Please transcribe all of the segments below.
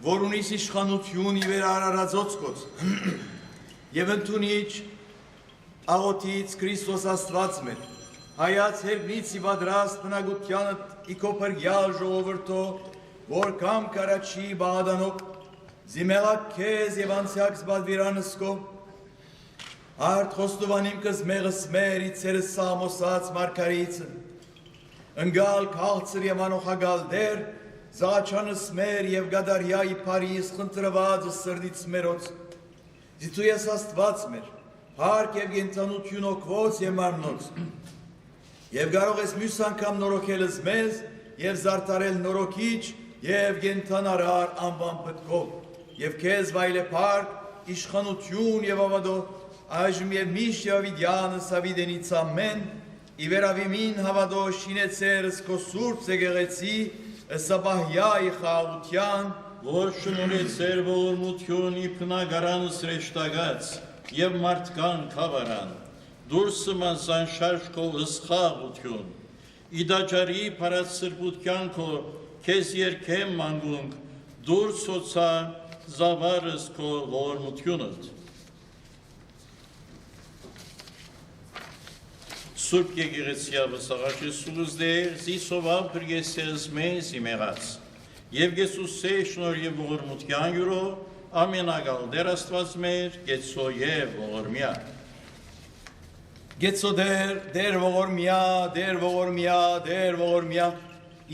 Որունից իշխանություն իվեր արարածոցկոց, և ընդունիչ աղոտից Քրիստոս աստված մեր, հայաց հերբնից ի բադրաստ բնագությանըտ իքոպրգյալ ժողովրդո, որ կամ կարաչի բաղադանոք, զիմեղակ կեզ և անցյակ զբադվիրանսկո, արդ խոստովանիմ կզ մեղս մեր իցերս սամոսած մարկարիցը, ընգալ կաղցր և անոխագալ դեր, Զաղաչանս մեր և գադարյայի պարիս խնդրվածը սրդից մերոց, զիթու ես աստված մեր, հարկ և գենտանություն ոգվոց և մարմնոց, և կարող ես մյուս անգամ նորոքելս մեզ և զարտարել նորոքիչ և գենտանարար անվան պտկով, և կեզ վայլ է պարկ, իշխանություն և ավադո, այժմ և միշտ և ավիդյանս ավիդենից ամեն, իվերավիմին հավադո շինեցերս քո սուրբ զեգեղեցի, Սաբահյայի խաղության որ շնորհեց ձեր ողորմություն իբնագարան սրեշտագած եւ մարդկան խավարան, դուրսը մազան շարժքո ըսխաղություն, իդաջարի փարած սրբության քո քեզ երկեմ մանգունք, դուրս հոցա զավարս քո ողորմությունդ։ Սուրբ եկեղեցիավը սաղաչեսուս դեր, զիսովավ պրգեսեզ մեզ իմեղաց, և գեսուսե շնոր և ողորմության յուրո, ամենագալ դեր աստված մեր, գեցո և ողորմյա։ Գեցո դեր ողորմյա, դեր ողորմյա, դեր ողորմյա,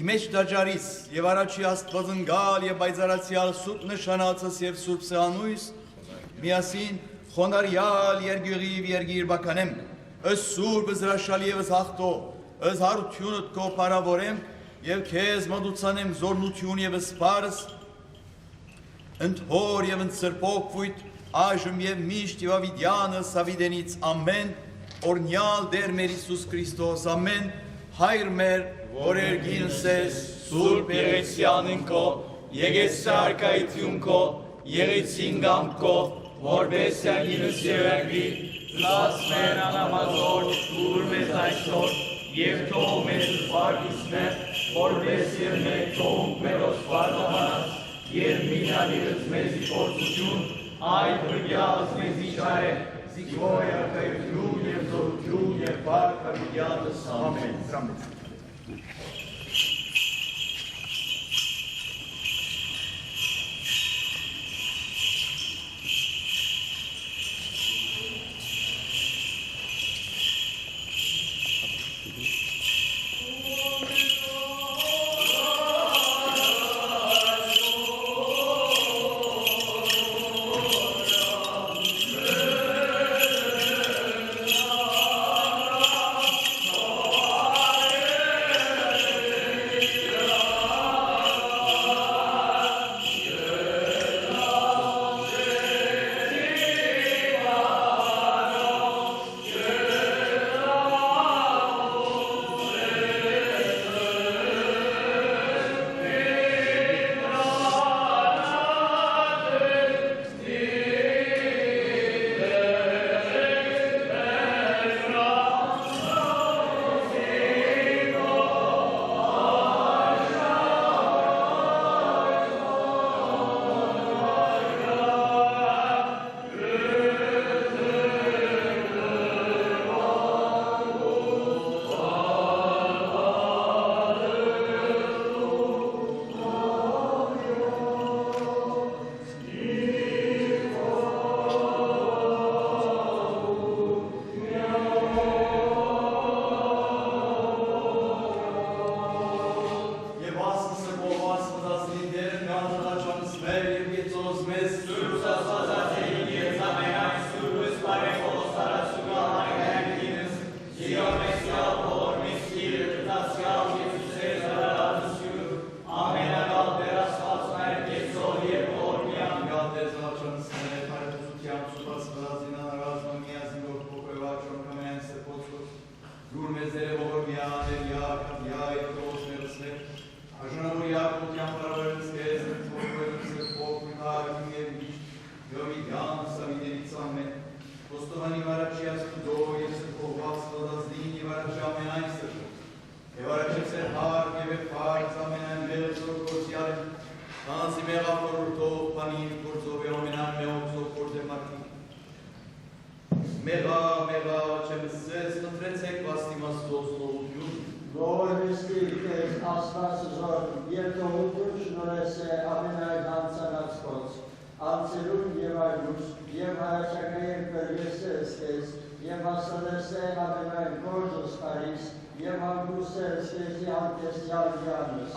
իմեջ դաջարիս և առաջի աստվածն գալ և բայձարացյալ սուրբ նշանացս և սուրբ սեղանույս, միասին խոնարյալ երգյուղիվ երգիր բականեմ, ըս սուրբ զրաշալի և ըս հաղթո, ըս հարությունըտ քո պարավորեմ և քեզ մատուցանեմ զորնություն և սպարս, ընդհոր և ընծրպոք վույթ, այժմ և միշտ և ավիդյանս ավիդենից ամեն, օրնյալ դեր մեր Իսուս Քրիստոս ամեն, հայր մեր, որ երգինս ես, սուրբ եղեցյանն քո, եղեցը արկայություն քո, եղեցին գամ քո, որպես յագինս և յագրի, Լաս մեր անամազոր, ուր մեզ այսօր, և թող մեզ սպարգիսներ, որպես և մեր թողունք մեր ոսպարդամանած, և մինանիրս մեզի փորձություն, այդ բրգյալս մեզի շարե, զիքվոյ արկայություն և զորություն և բարք ավիդյանս ամեն։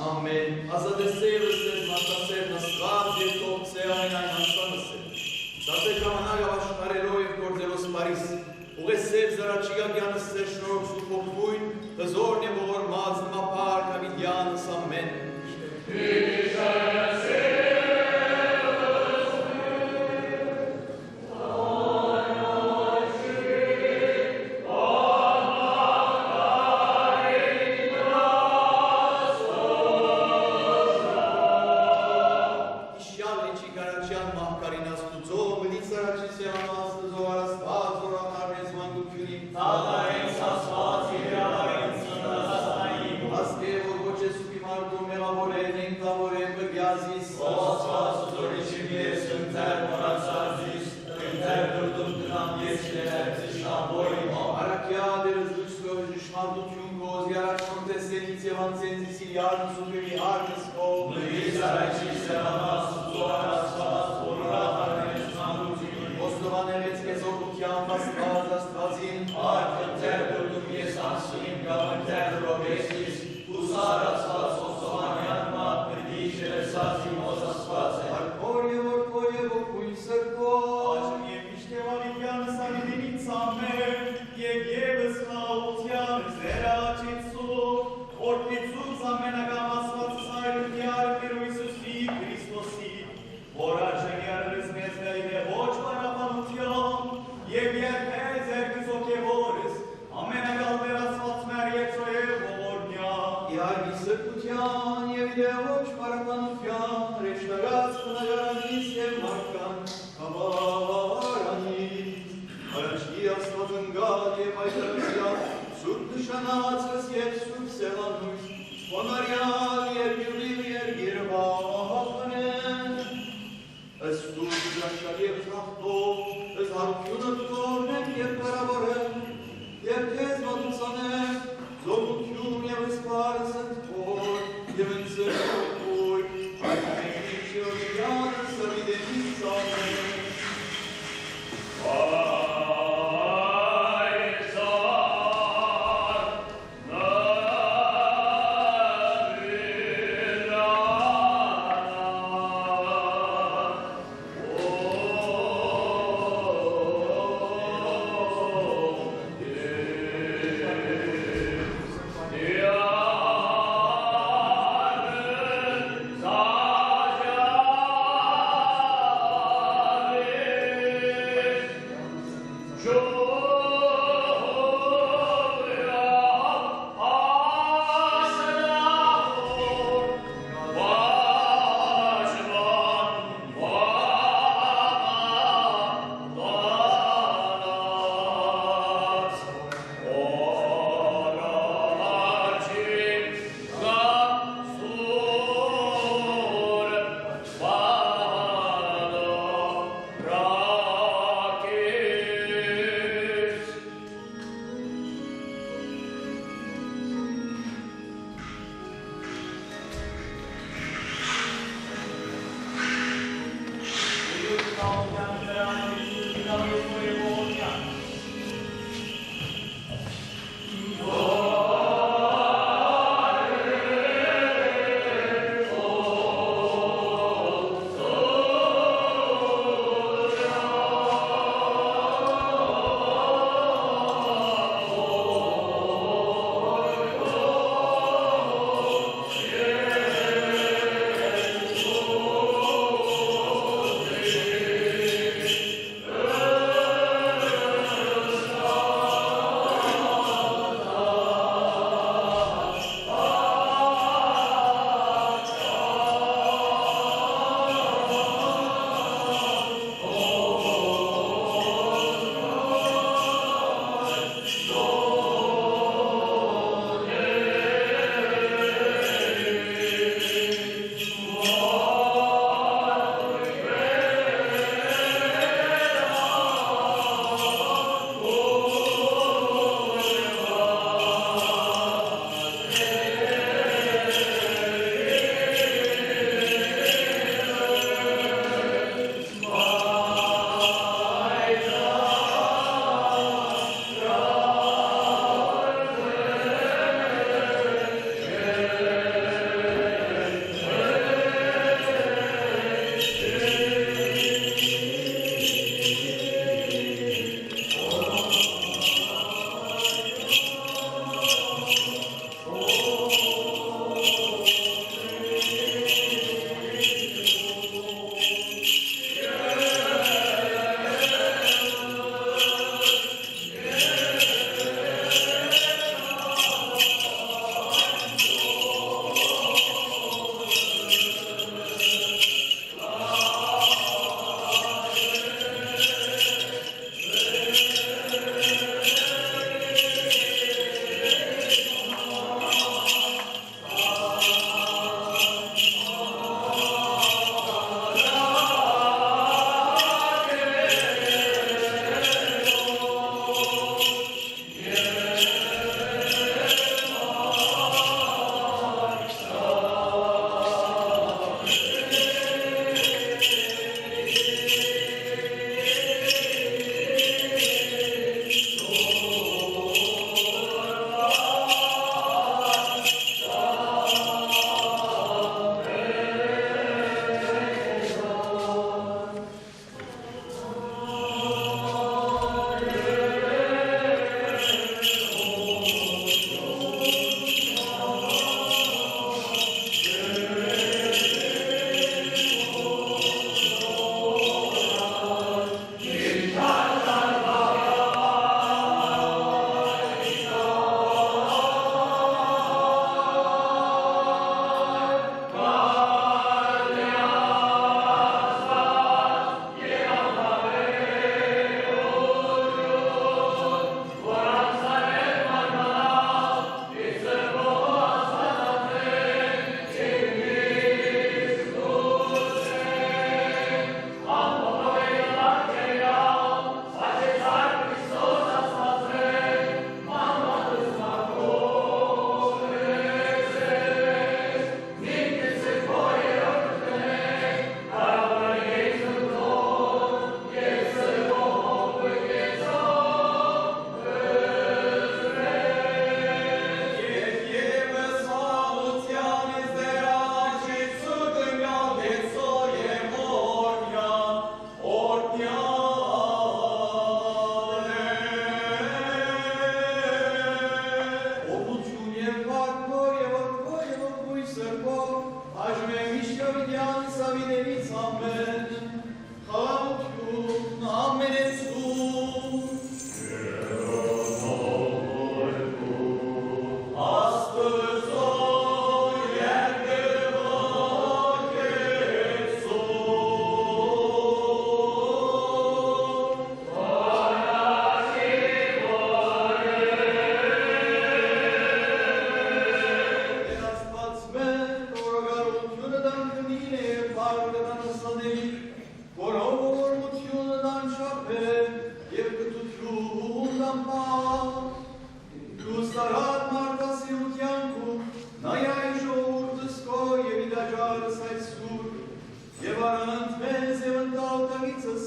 Amen. Azadesevës të matasevë në svatë dhe tokë se ajna në nësanëse. Date kamanaga bashkarelojë kordelos Paris. Ugesev zaraqiga gjanës se shnorë su pokujnë, të zorë një vogor mazë në mapar kavidjanës. Amen. Չիկարաչյան մահկարին աստուծո, մնից սարաչիսյան աստուծո արաստված, որանարվես մանգությունի, Տալային սասված իրավային սնրաստային, ասկե որ ոչ է սուպի մարդու մեղավոր են բգյազիս, Ոսված զորիչիմ ես ընթեր մորացազիս, ընթեր դուրդում տնամ ես երերցի շամբոյի մոմ, Արակյա դերս դուչքով ժշմարտություն կոզ, յարաչոն տեսենից և անցենցիսի յարն սուպերի հարկս կով, Մրիս արայչի սերանաս, զորացված, որուրահարնես մանգությունի, Ոստովաներեց կեզորդության աստվածին, Արկ ընթեր դուրդում ես անսին, գավ ընթեր ռովեսիս, Ուսարացված ոսովանյան մատ, մրդիշ երեսած իմ ոսասված է, Արքոր և որդոր և ոգույն սրկով, Այժմ և Իշտևալիվյանս արիդինից ամեր, և եվս խաղության զերաչիցու, որդիցուց ամենագամասվածս այլուկյար Տիրու Իսուսի Քրիստոսի, որ արջագերրս մեզնային է ոչ պարապանության, և եթե ձերքս ոգևորս, ամենագալդերացված մեր եծոյև ողորնյան, Իարգի սրկության և իդեոչ պարապանության, Ռեշտագած կնագարանից և մարդկան հավարանից, Արաչի աստվածն գալ և այդրացյան, Սուրբ նշանացս և սուրբ սեղանույս, Հոնարյալ երգիրվաղվանեն, Ըս սուրբ ժաշար և զրախտով, Ըս հարությունը տորնեն և կարավորեն, Եվ քեզ մատուցանեն, զորություն և ըսպարս ընդվոր, և ընձրվոր, այդ մեկնի շիորիանը սավիդենից ամեն։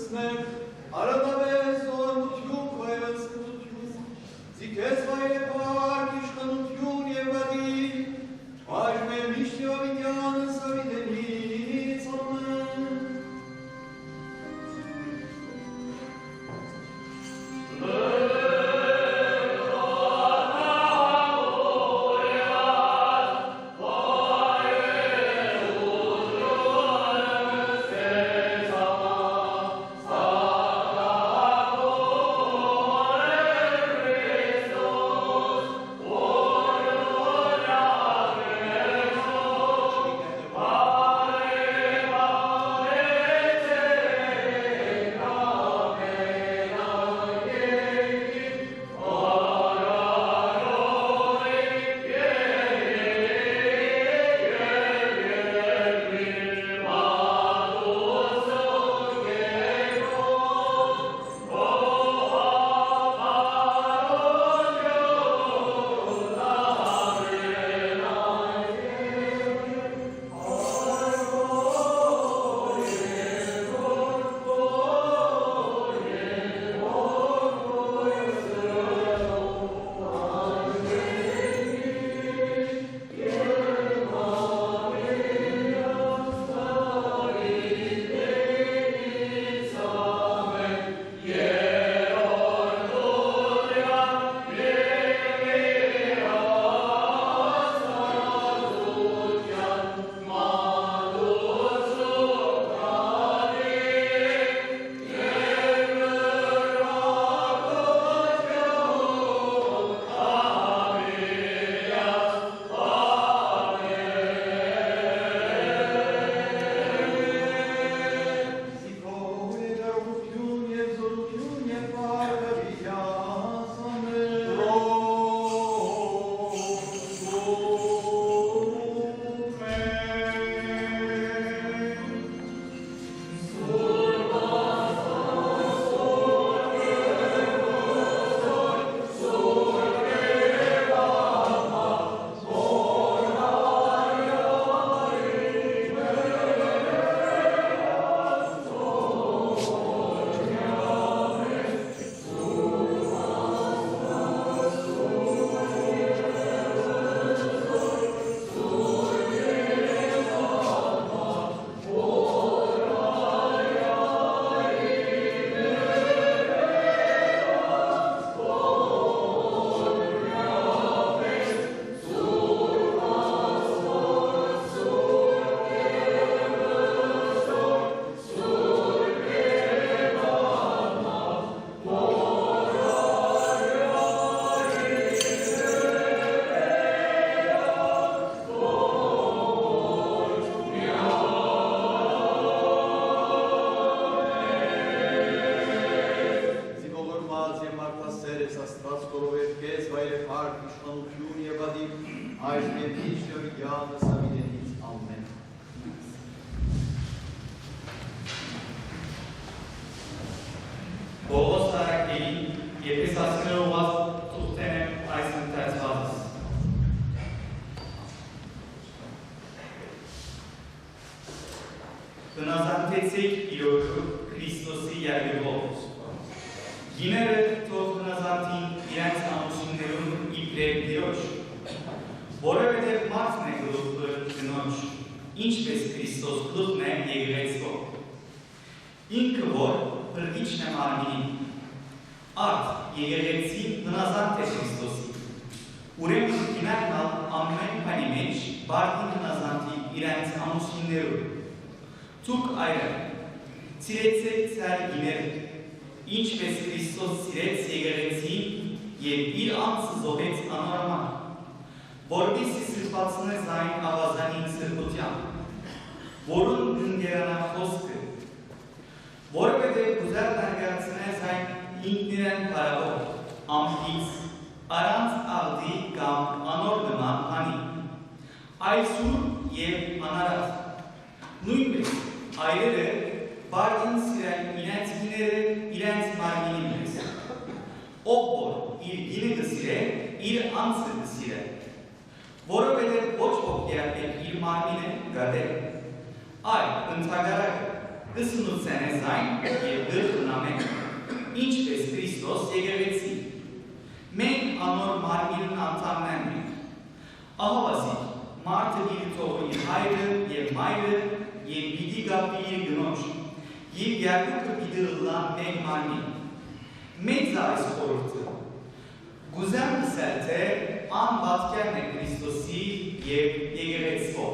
կսնեք, արադավես ողորմություն, կայվեց կտություն, զիքես վայրեպարք, իշխանություն և վադի, այժմ է միշտ Ավիդյանը Սավիդենից, ամեն։ Հնազանդեցեք իրոքը Քրիստոսի յարգվով։ Գիները թող հնազանդին իրենց ամուսիններուն իբրև դիրոջ, որովհետև մարդն է գլուխը կնոջ, ինչպես Քրիստոս գլուխն է եկեղեցվով։ Ինքը որ բրդիչն է մարմինին, արդ եկեղեցին հնազանդ է Քրիստոսի, ուրեմն գինակնալ ամեն քանի մեջ բարդին հնազանդի իրենց ամուսիններուն։ Թուք այրը, սիրեցեք ծար գիները, ինչպես Քրիստոս սիրեց եկեղեցին և իր անձը զոհեց անորման, որպեսզի սրբացնե զայն ավազանին սրբությամբ, որուն ընկերանա խոսքը, որովհետև կուզեր ներկայացնե զայն ինքնիրեն կարավոր, ամփից, առանց աղդի կամ անոր նման անի, այսուր և անարած, նույնպես այրերը բարդին սիրեն իրենց գիները իրենց մարմինին մեզ, ով որ իր գինը կսիրե, իր անձը կսիրե, որովհետև ոչ ոք երբեք իր մարմինը գադե, այլ ընդհակառակը կսնուցեն զայն և դրխնամեն, ինչպես Քրիստոս եկեղեցի։ Մենք անոր մարմինն անդամներն ենք։ Ահավասիկ, մարդը իր թողի հայրը և մայրը և պիտի գապի իր գնոջ, և երկուքը պիտի լան մեկ մարմին։ Մեծ այս խորհուրդը։ Գուզեմ ասել, թե անբատկերն է Քրիստոսի և եկեղեցվո։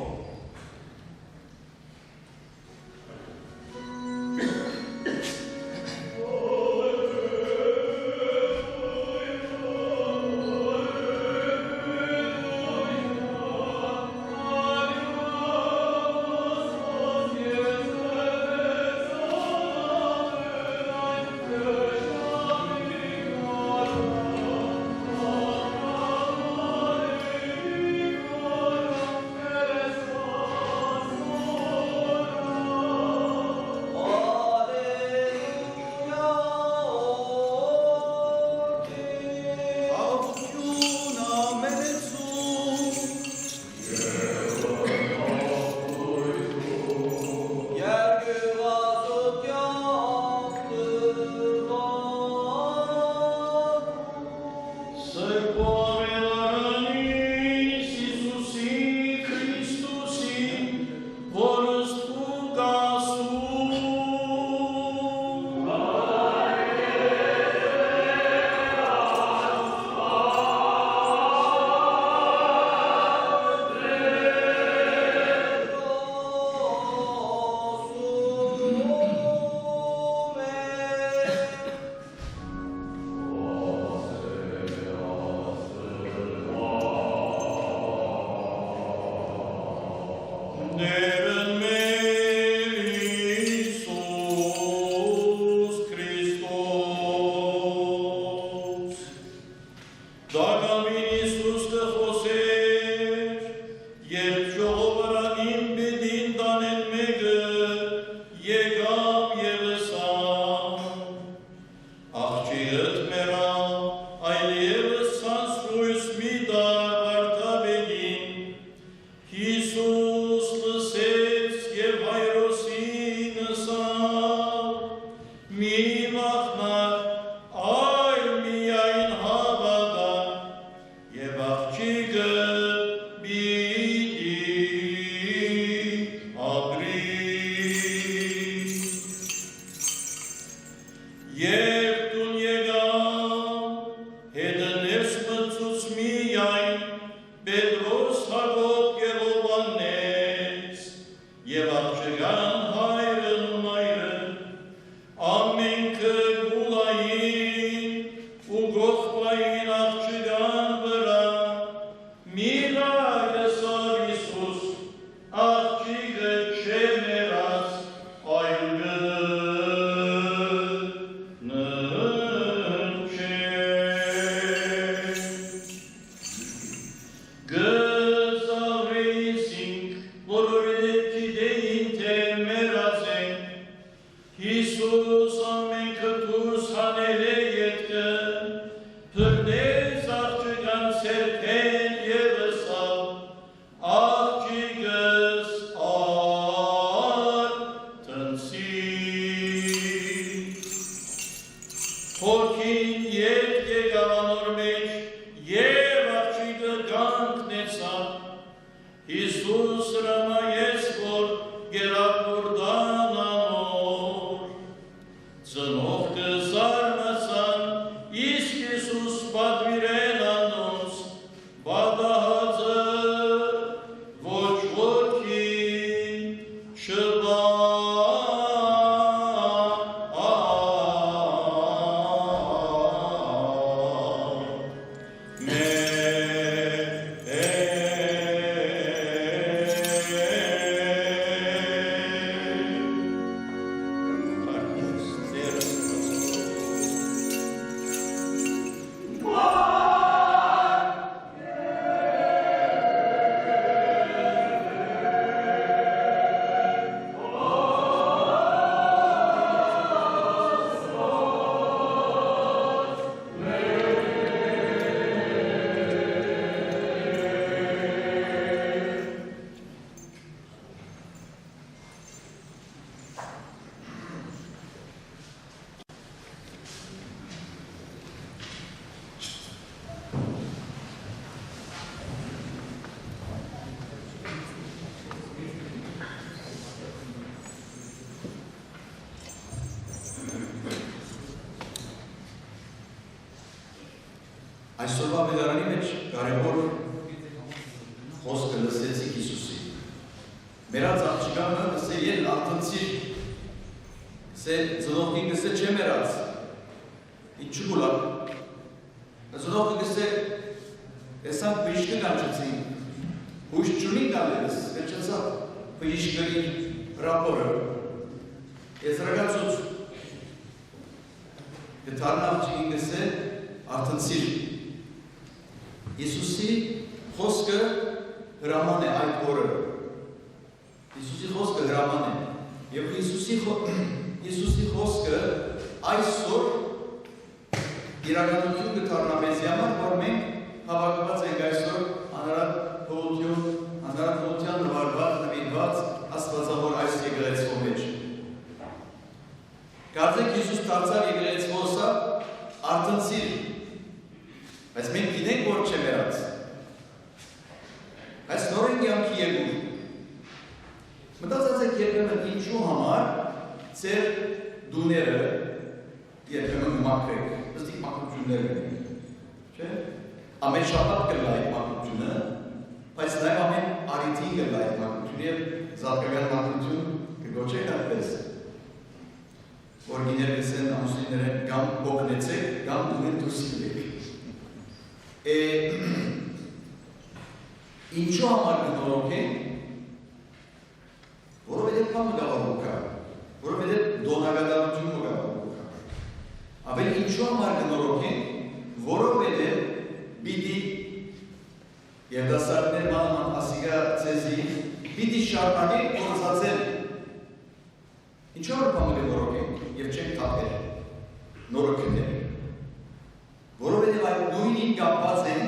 Ծնող կզարմացա Այսօրվա բերարանի մեջ կարևոր խոսքը լսեցիք Հիսուսի։ Մերած աղջիկանը գսե ել արտընցիր, գսե ծնողքին գսե չէ մերած, ինչու գուլակ, ծնողքը գսե Esam pışkı kançıtsın, huşçuni kalırız, geçensa pışkıri raporu. Ezragatsuz. Tarnavçı ingese artınsir. Yesusi hoska ramane aykoru. Yesusi hoska ramane. Yap Yesusi hoska aysor iraganutun tarnaveziyama formen Հավաքված ենք այսօր հանրապետության նվարված, նվիրված Աստվածավոր այս եկեղեցվո մեջ։ Կարծեք Հիսուս դարձավ եկեղեցվոսը արտնցիր, բայց մենք գիտենք, որ չէ մերած։ Այս նոր ենք յանքի եկուր։ Մտածած եք երբեմն ինչու համար ձեր դուները երբեմն մաքրեք, ըստի մաքրություններ ունենք, չէ՞։ Ամեն շաբաթ կլա այդ մաքրությունը, բայց նաև ամեն արիթին կլա այդ մաքրությունը և զարգական մաքրություն կգոչեք այդպես, որ գիներ կսեն ամուսինները կամ բոգնեցեք, կամ դուներ դուրս կլեք։ Ինչու համար կնորոք են, որովհետև կա մգավարում կա, որովհետև դոնագադարություն մգավարում կա։ Ավել ինչու համար կնորոք են, որովհետև Բիդի երդասարդներ մանման ասիգա ծեզի բիդի շարմանի կորզացել ինչու որ պամել է նորոք ենք և չենք թապեր նորոքներ որովհետև այդ նույնին կապված են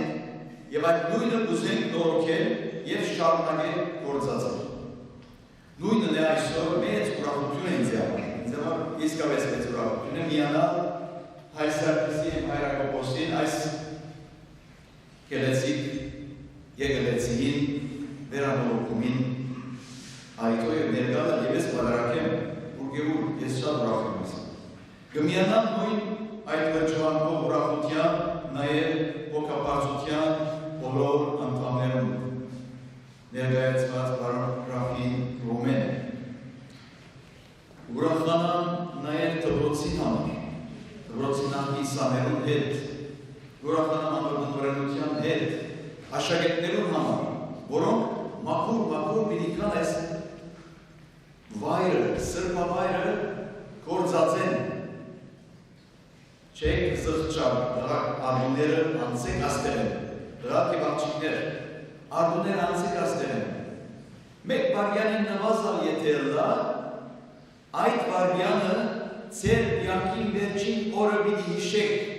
և այդ նույնը կուզենք նորոքել և շարմանի կորզացել նույնն է այսօր մեծ ուրախություն է ինձ համար իսկավես մեծ ուրախություն է միանալ հայ Սարգսի հայրակոպոսին այս Գեղեցիկ եկեղեցին վերանորոգումին այդո և ներկալը և ես բադարակ եմ ուրգևուր ես շատ ուրախ եմ ես գմիանան նույն այդ վերջվանքով ուրախության նաև հոգապարծության բոլոր անդամներում ներկայացված բարոն Ռաֆին Ռոմեն ուրախանան նաև դպրոցի համար դպրոցի նախի սաներուն հետ ուրախանամ անորգնորենության հետ, աշակերտներուն համար, որոնք մաքուր պիտիկան այս վայրը, սրբավայրը կործածեն, չեք զղջար, արդուները անցեք աստեղ են, դրակ և աղջիկներ, արդուներ անցեք աստեղ են, մեկ վարյանին նվազալ եթերլա, այդ վարյանը ծեր յանքին վերջին օրը պիտի հիշեք,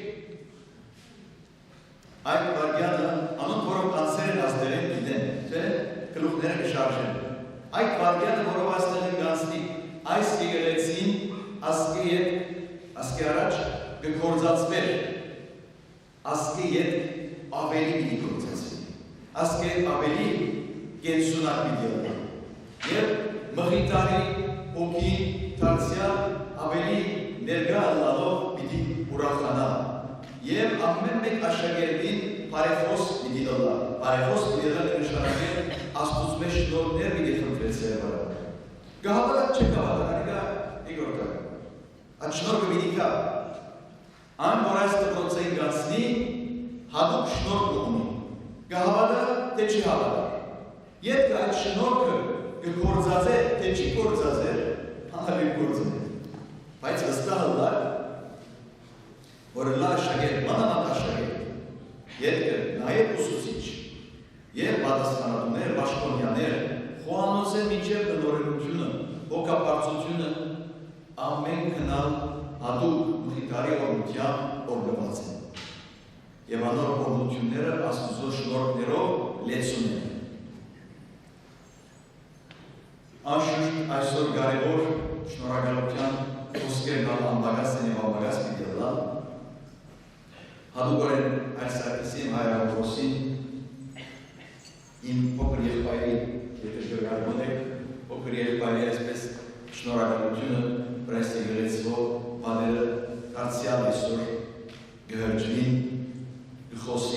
Այդ վարգյանը, անոնք որով անցեր են աստեղ են գիտեն, չէ, կլուխները կշարժեն։ Այդ վարգյանը, որով աստեղ են գանցնի, այս եկեղեցին ասկի առաջ կգործածվեր, ասկի ետ ավելի պիտի գործածվի, ասկի ավելի կենսունակ պիտի ելնա, և մխիտարի հոգի թարցյալ ավելի ներգա ալլալով պիտի ուրախանա, Եվ ամեն մեկ աշակերտին բարեխոս պիտի դալա, բարեխոս պիտի դալա նշանակել աստուծմե շնորհներ պիտի խնդրել սերվարը։ Գահավարակ չէ գահավարակ, անիկա եկորդակ։ Այդ շնորհը պիտի կա։ Ան որ այս դպրոցային գացնի, հատուկ շնորհ ունի։ Գահավարը թե չի հավարակ։ Եվ այդ շնորհը կգործածե, թե չի գործածե, հանրի գործածե։ Բայց վստահ լար որ լա աշակերտ, մանավանդ աշակերտ, երկը նաև ուսուցիչ, և պատասխանատուներ, պաշտոնյաներ, խոհանոցեր մինչև բնորոշությունը, հոգապարծությունը ամեն քնալ հատուկ մխիթարի օրհնության օրհնված են։ Եվ անոր օրհնությունները Աստծո շնորհներով լեցուն են։ Անշուշտ այսօր կարևոր շնորհակալության խոսքերն անբագաս են և անբագաս պիտի լան Հատուկորեն այս Սարգսի հայրապետոսին իմ փոքր եղբայրի, եթե շնորհակալ եք, փոքր եղբայրի այսպես շնորհակալությունը պրես եկեղեցվո բաները դարձյալ այսօր գհրջվին, գխոսի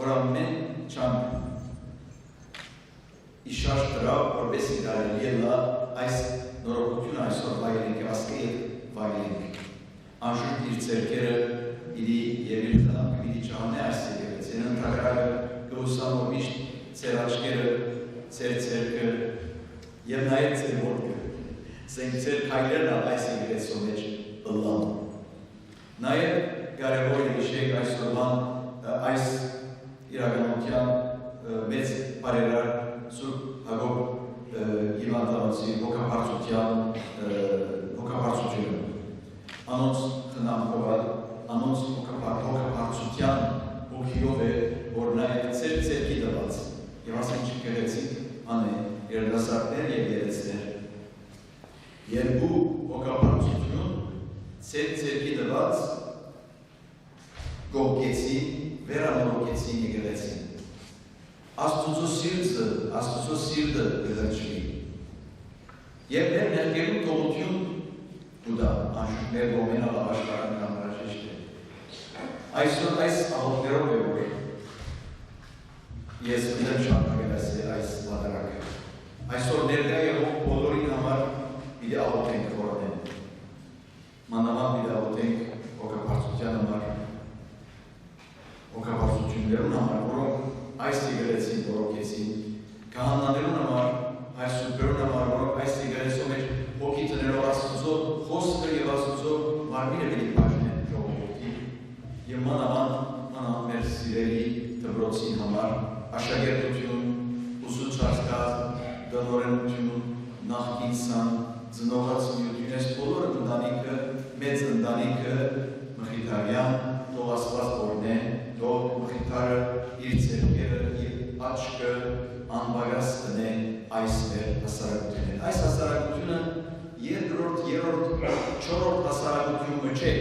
որ ամեն չանք իշարժ դրավ, որպես իրարելի ելա այս նորոգությունը այսօր վայելենք և ասկե և վայելենք։ Անշուշտ իր ծերքերը իրի և իր տնապ իրի ճանե այս եկեղեցին ընտրագրագը գլուսան որ միշտ ծեր աչկերը, ծեր ծերքը և նաև ծեր որդքը, սենք ծեր կայլերն այս եկեղեցու մեջ ըլլան։ Նաև կարևոր է հիշեք այսօրվան այս իրականության մեծ բարերար Սուրբ Հակոբ Հիվանդանոցի հոգապարծությունը, անոնց խնամքով, անոնց հոգապարծության հոգիով է, որ նաև ծեր ծերքի դված, և ասենք չկեղեցիկ անե երդասարդներ և երեցներ։ Երկու հոգապարծություն ծեր ծերքի դված գողկեցին, վերանորոգեցին եկեղեցին։ Աստուծո սիրտը գլրջվի։ Եվ մեր ներկերում թողություն կուտա, անշուշտ մեր գոմենալ ապաշկարան անհրաժեշտ է։ Այսօր այս աղոտներով է որ ես ուզեմ շարունակել այս մատարակը։ Այսօր ներկա եղող բոլորին համար պիտի աղոթենք խորհրդեն։ Մանավանդ պիտի աղոթենք հոգապարծության համար, հոգապարծություններուն համար, որոնք այս եկեղեցին որոքեցին, քահանաներուն համար, այս սուրբերուն համար, որոնք այս եկեղեցու մեջ հոգի տնելով Աստծո խոսքը եւ Աստծո մարմինը պիտի բաժնեն ժողովրդի եւ մանավանդ մեր սիրելի դպրոցին համար աշակերտություն, ուսուցչական դնորենություն, նախկին սան, ծնողացություն, այս բոլոր ընտանիքը, մեծ ընտանիքը Մխիթարյան, թող Աստված օրհնե, թող Մխիթարը իր ձեռքերը, իր աչքը անբարյաս տնե այս մեր հասարակությունը։ Այս հասարակությունը երկրորդ, երրորդ, չորրորդ հասարակությունը չէ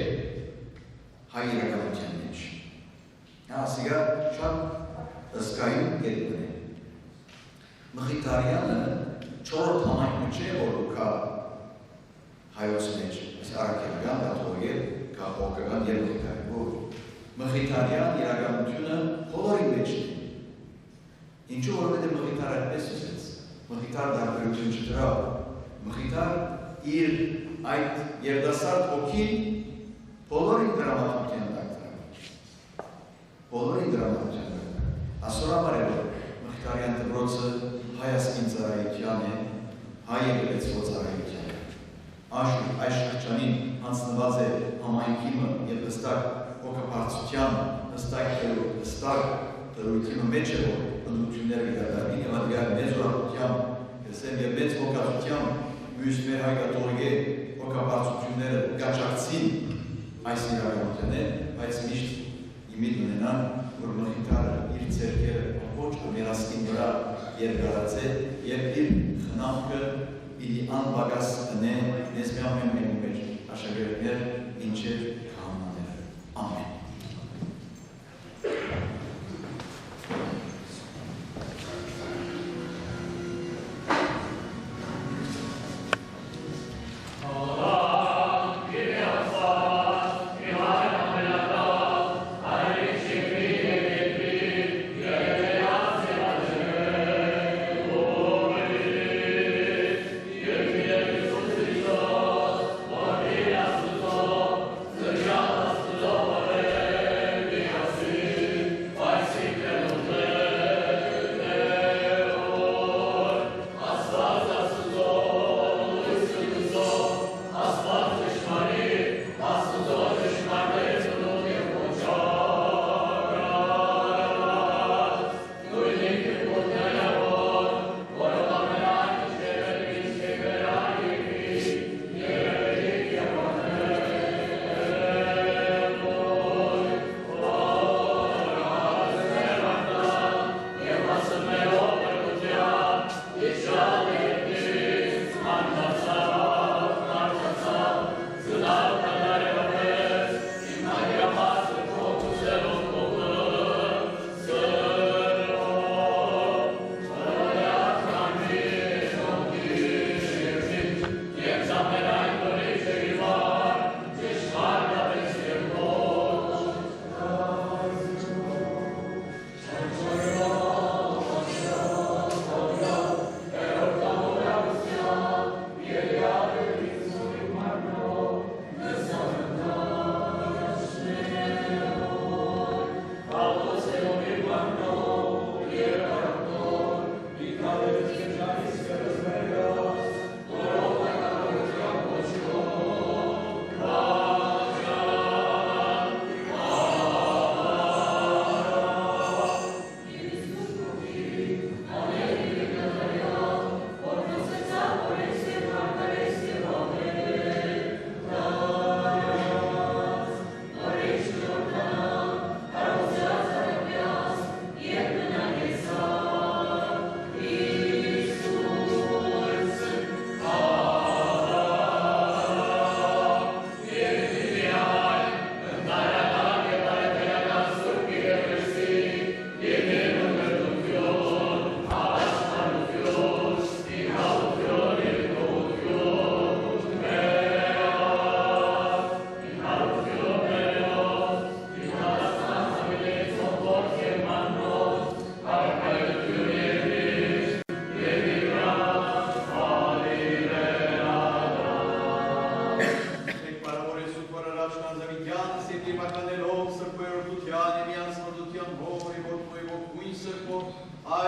հայ իրականության մեջ։ Ասիկա շատ ըսկայուն կետն է։ Մխիթարյանը չորրորդ համայնքը չէ, որ կա հայոց մեջ, այս առաքելական, կաթողիկ, կապոկական և մխիթարյան։ Մխիթարյան իրականությունը բոլորի մեջ է։ Ինչու որովհետև Մխիթարը այդպես ուզեց, Մխիթար դարբերություն չդրավ, Մխիթար իր այդ երդասարդ հոգին բոլորին դրամատուրգիան տակ դրավ։ Բոլորին դրամատուրգիան տակ դրավ։ Այսօր համար է որ Մխիթարյան դպրոցը հայասկին ծառայության է, հայ եկեղեցու ծառայության է։ Անշուշտ այս շրջանին հանձնված է համայնքիմը և հստակ հոգապարծության հստակ դրույթի մեջ է, որ ընդությունները գիտարդարին և հատկայად մեծ ուրախությամբ և մեծ հոգացությամբ մյուս մեր հայ կաթողիկ հոգապարծությունները կաչակցին այս իրականությունը, բայց միշտ իմիտ ունենան, որ Մխիթարը իր ձեռքերը ոչ մերասկին վրա երկարացե և իր խնամքը իր անբագաս տնե նեսմի ամեն մենու մեջ աշակերտներ մինչև քահանաները։ Ամեն։ Amen.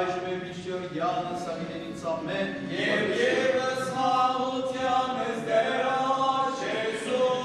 այժմ է միշյորյանը սամիներից ամեն, Եվ ևս համության ես դերաշ Եսուս։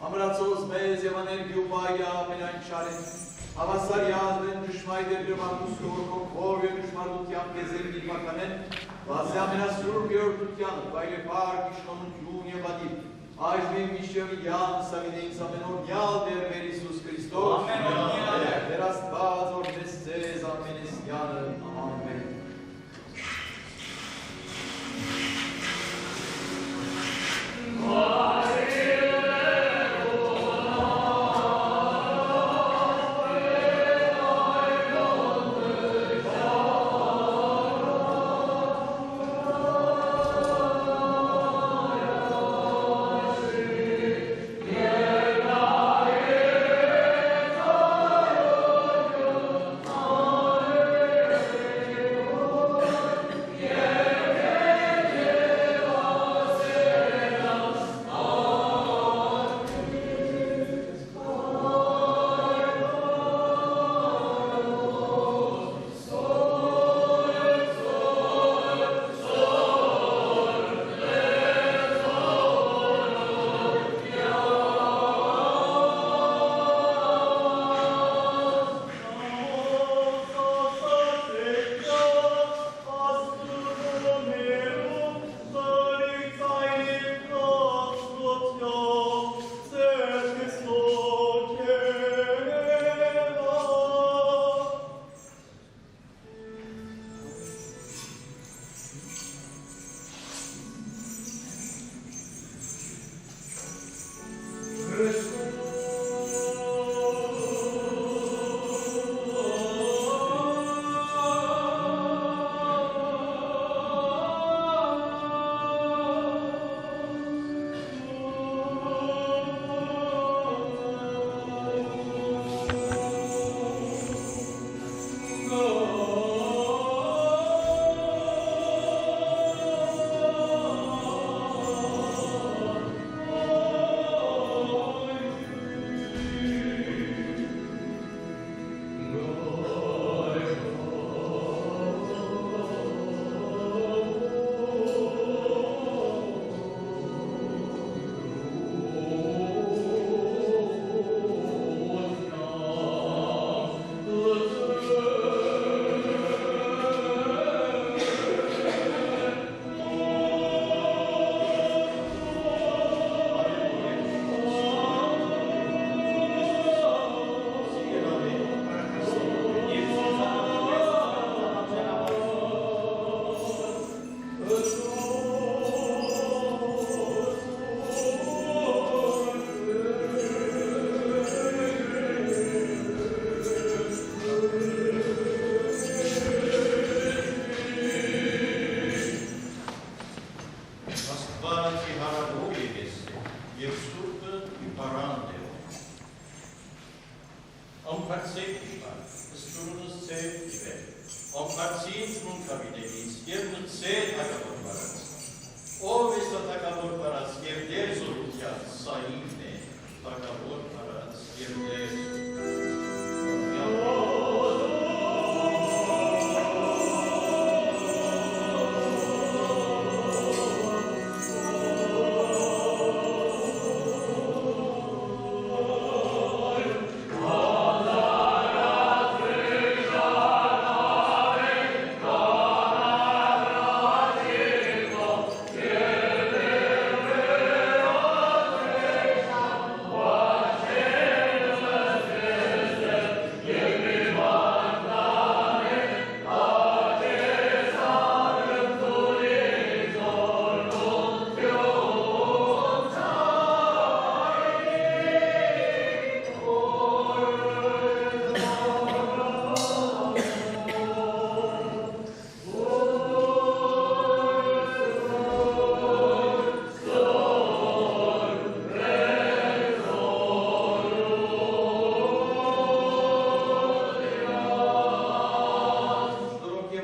Ամրացոս մեզ և աներգի ու բայա ամենայն չարեն, հավասարյալ են դշմայ դերգրմակուս կորքով և դշմարդությամբ կեզերին իրմականեն, բազի ամենասրուր գերորդության, բայլ է պարկ իշխանություն և ադիվ, այժմ միշյորյան սավիդեինց ամենորյալ դեր մեր Իսուս Քրիստոս, դեր աստված օրդես ձեզ ամենեսյանը, ամեն։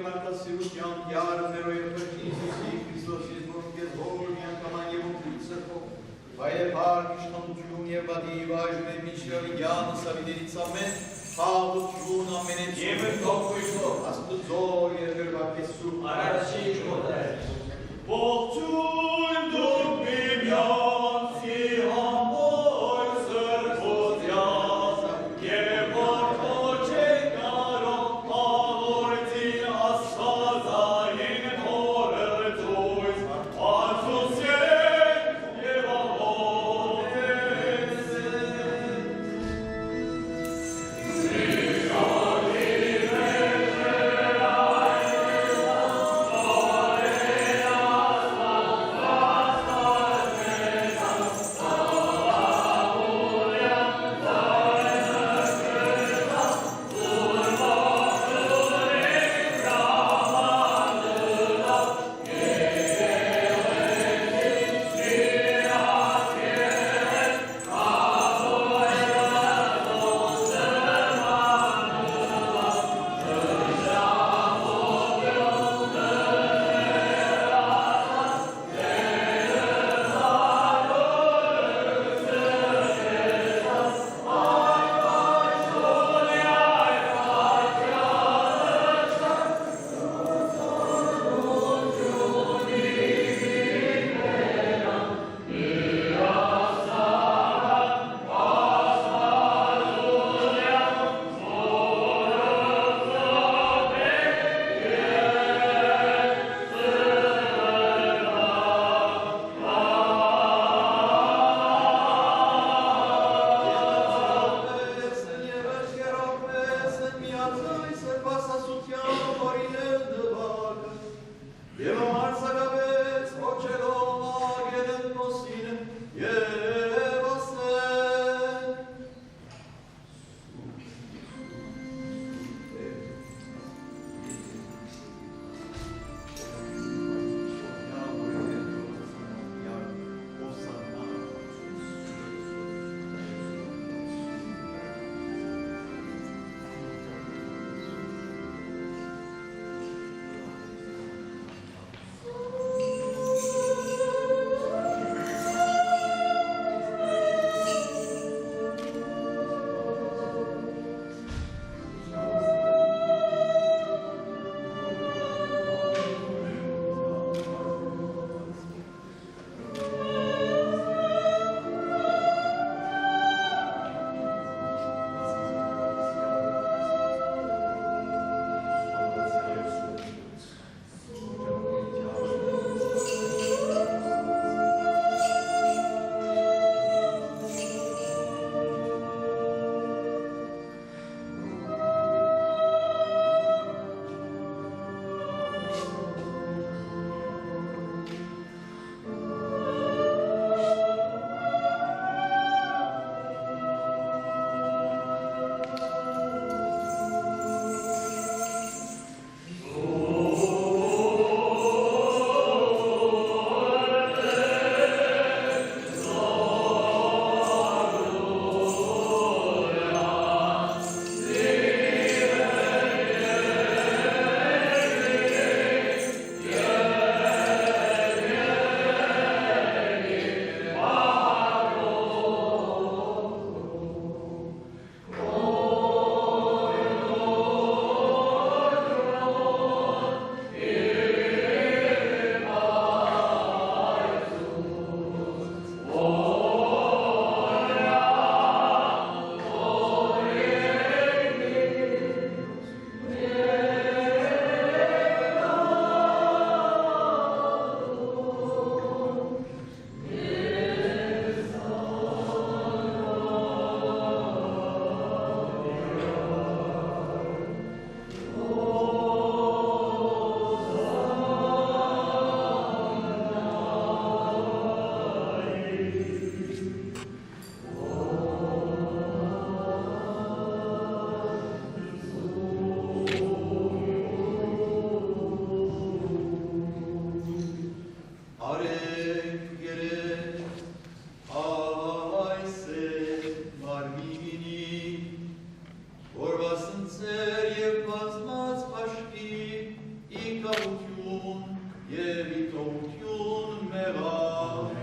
մարդասիրության յարներով եւ Քրիստոսի Քրիստոսի զորքեր հոր միանգամայն եւ ուծերով Վայեպար իշխանություն եւ բադիվ այժմ միշեր յան սավիդերից ամեն հաղություն ամենից Եվ թողույթով Աստուծո երկրվարկեսու Արարչի շոդեր Ողջույն դուք միմյանցի ամբողջ սրբության եւ որ չեք կարող աղորդին աստվածային խորհրդույթ Աստծուց եւ աղոթես Ա գաղություն և իտողություն մեղավ։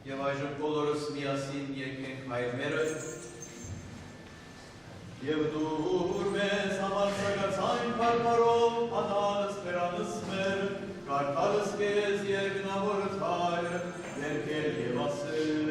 Եվ այժմ բոլորս միասին եկենք հայրմերը և դուր մեզ համարձակացայն պարպարով անալս պերանս մեր կարդալս կեզ երգնավորդ հայր ներկել և ասել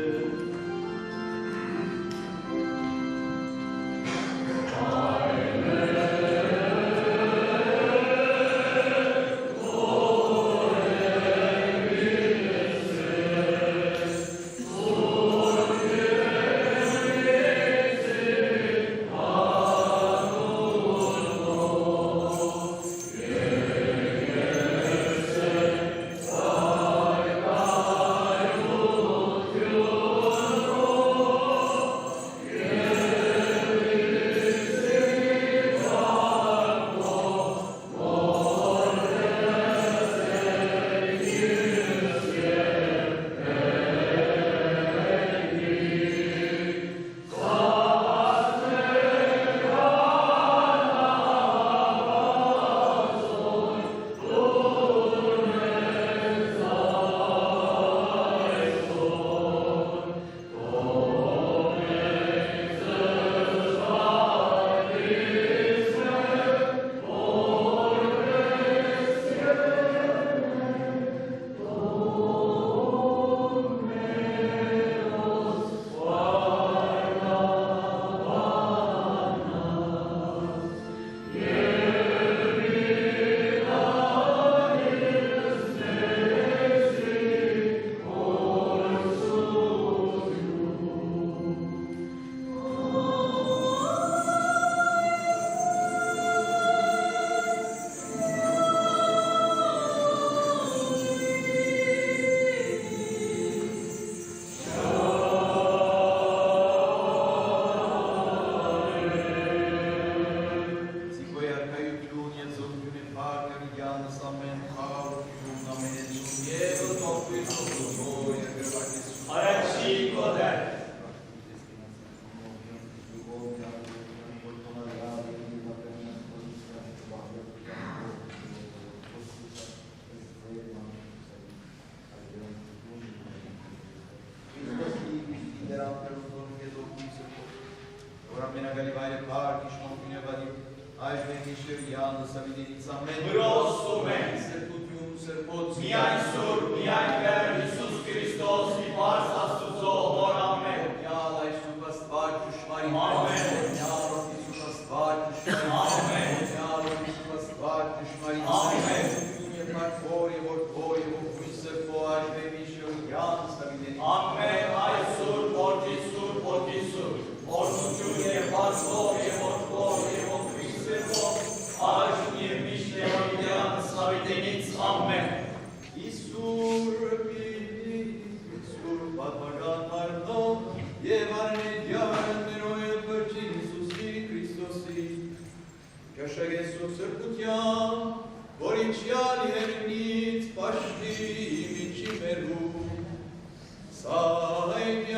Alleluia.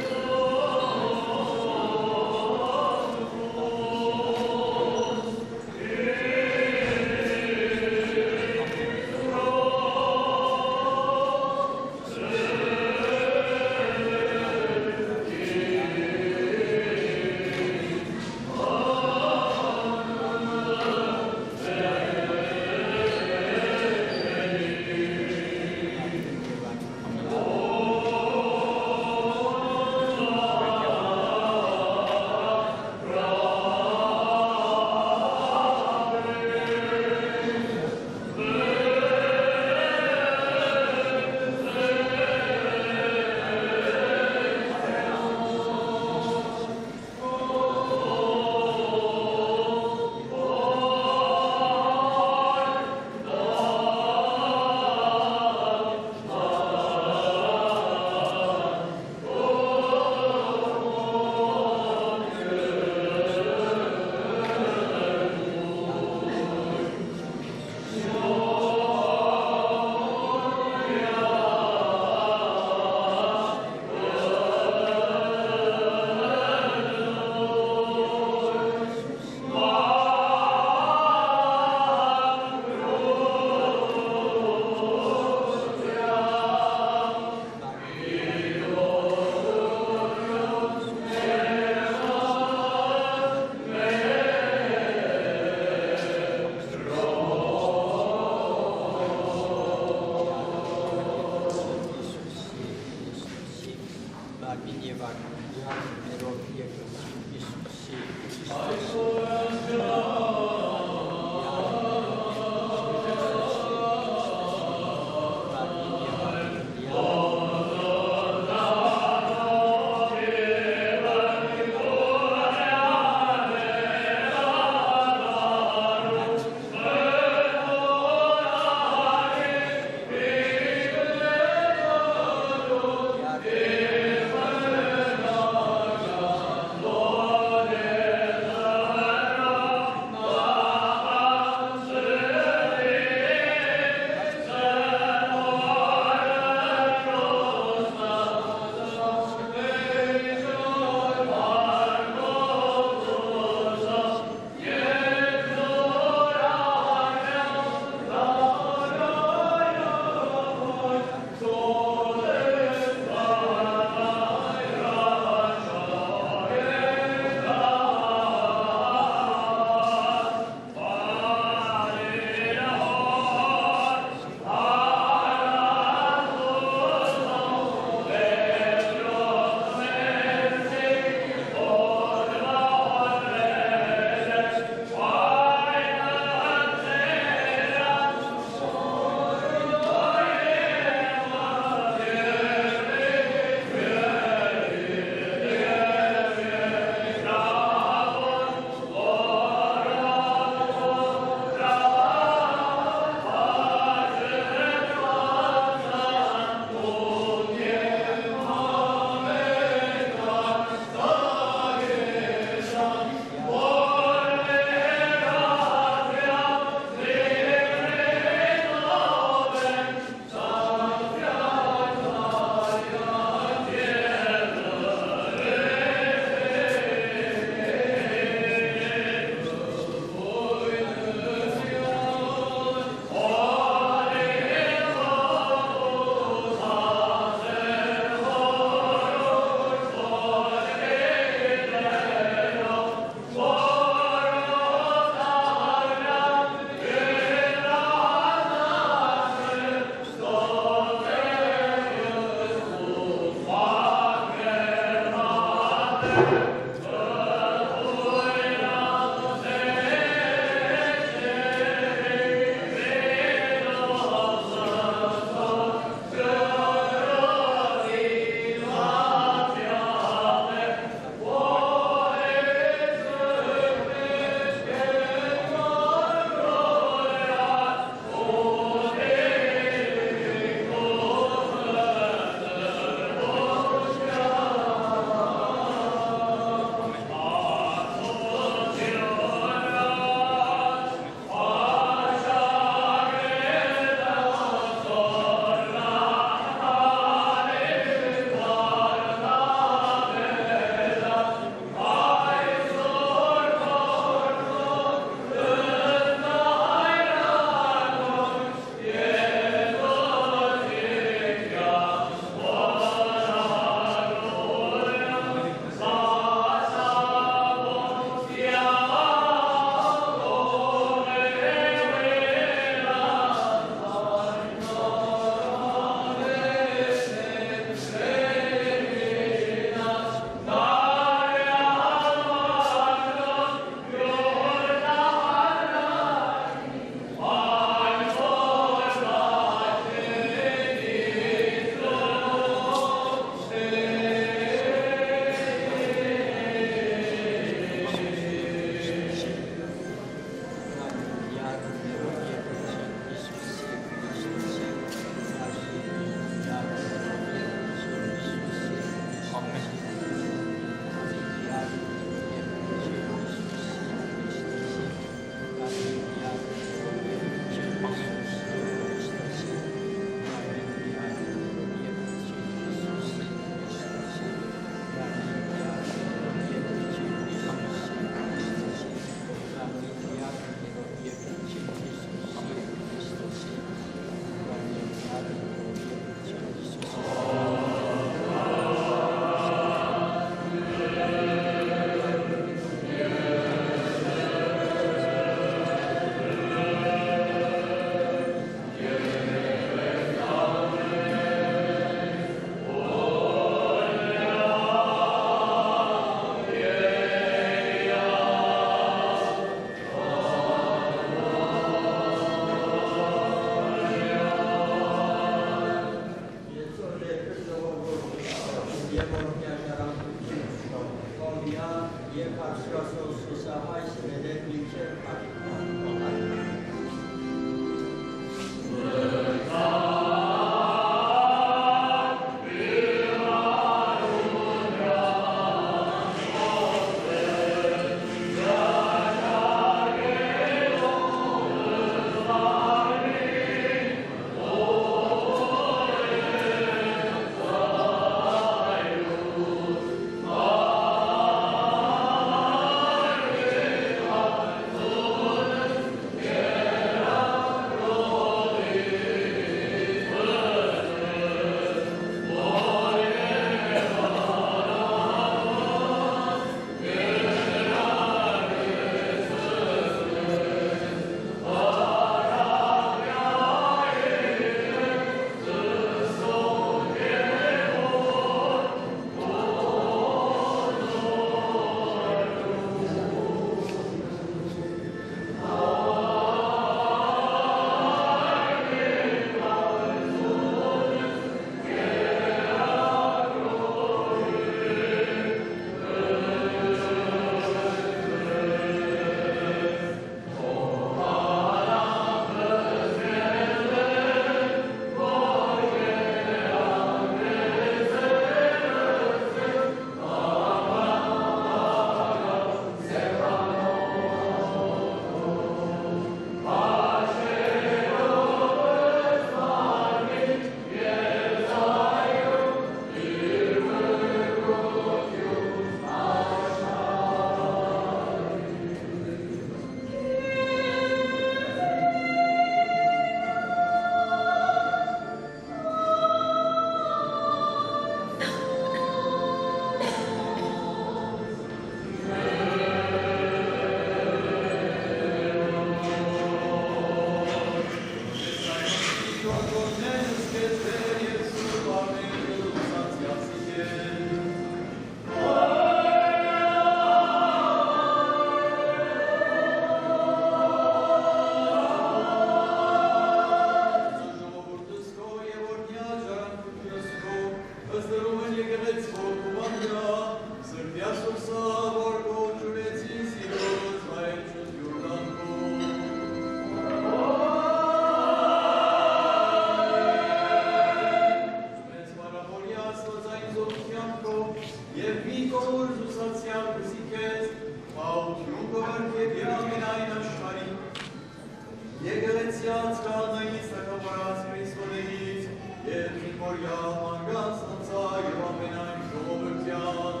Եկեղեցիած կանայից թակավորած Քրիստոսից և միմորյալ մանգած անցա և ամենայն ժողովրդյան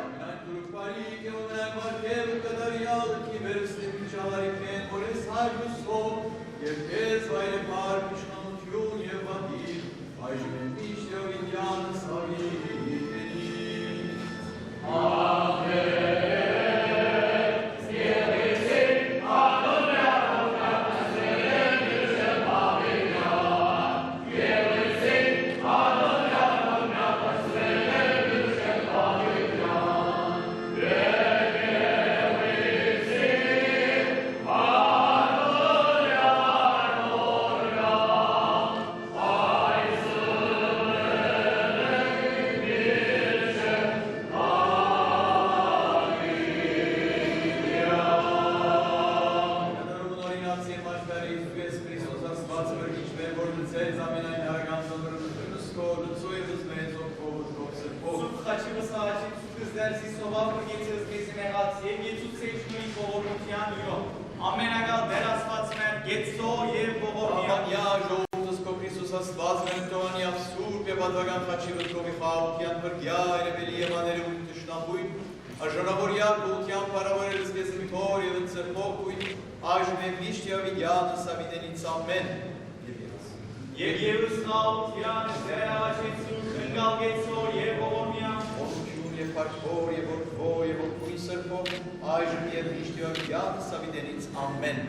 Ամենայն դուրուկարիք և ամենայն մարգև ու կդարյալ կի վերստիվ միջավարիք են, որ ես հայրուսով և կեզ վայր է մարդ իշխանություն և վատիր, այժմ են միշտ և ինյան սավի Եվ Եվս խաղության դերավաչեցություն ընկալգեցոր և ողորմյան Ողորմություն և պարքոր և որդվո և ողքույն սրբով այժմ և միշտ և յան սավիդենից ամեն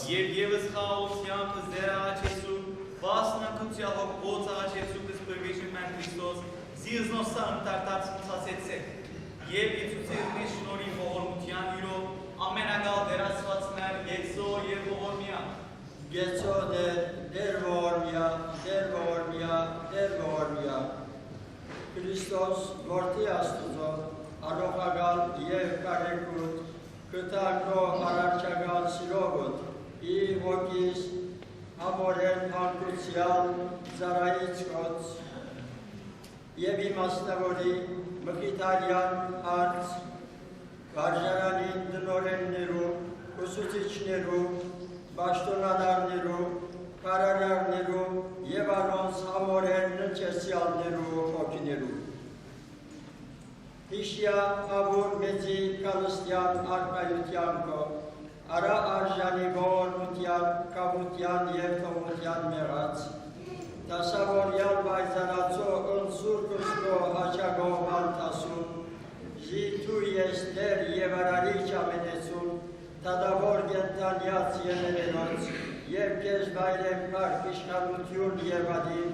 Եվ ևս խաղաղությամբ զեր աղաչեցու, վասնակուցյալ հոգոց աղաչեցու կսպրվեշում են Քրիստոս, զիզնոսա ընտարտած մցասեցեք, և եծուցեր մեզ շնորի ողորմության յուրով, ամենագալ դերասվածներ, եծո և ողորմյա։ Գեցո դեր ողորմյա, դեր ողորմյա, դեր ողորմյա։ Քրիստոս որդի Աստուծո, արողագալ և կարեկուտ, կտակո արարչագալ սիրողուտ, ի ոգիս ամորեն մանկուցյալ ծարայից կոց, և իմասնավորի մխիթարյան հարց, վարժարանին դնորեններու, ուսուցիչներու, բաշտոնադարներու, կարարարներու և անոնց ամորեն ննչեսյալներու հոգիներու։ Հիշյա ավոր մեծի կալստյան արկայության կո, արա արժանի ողորմության, կամության և թողության մեղած, դասավորյալ բայզանացո ընսուր կուսկո հաչագող բանտասուն, ժիթու ես դեր և արարիչ ամենեցուն, տադավոր գենտանյաց եներերոց, և կեզ բայրեմ պարկ իշխանություն և ադին,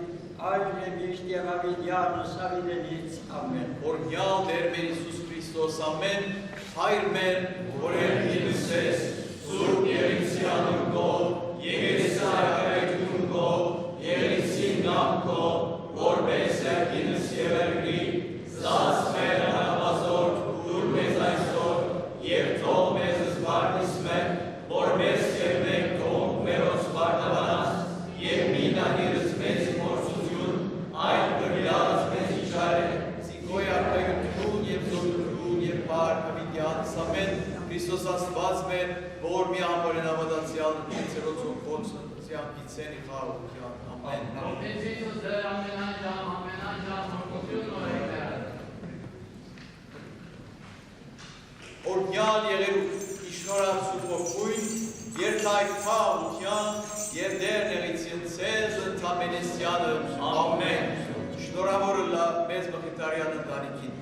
այլ նեմիշտ և ավիդյանս ավիդենից, ամեն։ Օրհնյալ Տեր մեր Հիսուս Քրիստոս, ամեն, Հայր մեր, որ երգինս ես, Սուրբ Երինցյանն քո, Եկեղեցիական քո, Եկեղեցին գամ քո, որպես երգինս եւ երգի, զաս մեր հնապազոր, դուր մեզ այսօր, եւ թող մեզ զբաղնիս մեր, որպես եւ մենք թող մերոց բարձրանաս, եւ մի նահիրս մեզ մորսություն, այդ գրյալս մեզ իջարե, Սիկոյ արկայություն եւ զորություն եւ պարկ հավիդյանս ամեն, Քրիստոս Աստված մեր, որ մի ամորեն ավադացյալ նիցերոց հոգոց նտության պիցեն ի խաղության, ամեն։ Ամեն Յիսուս դեր ամենանջամ հոգություն օրեկներ։ Օրհնյալ եղերուք իշնորացու փոխույն, երթայք խաղության և դեր նեղիցին ցեզ ընդամենեսյանը, ամեն։ Շնորհավորը լա մեզ մխիթարյան ընտանիքին։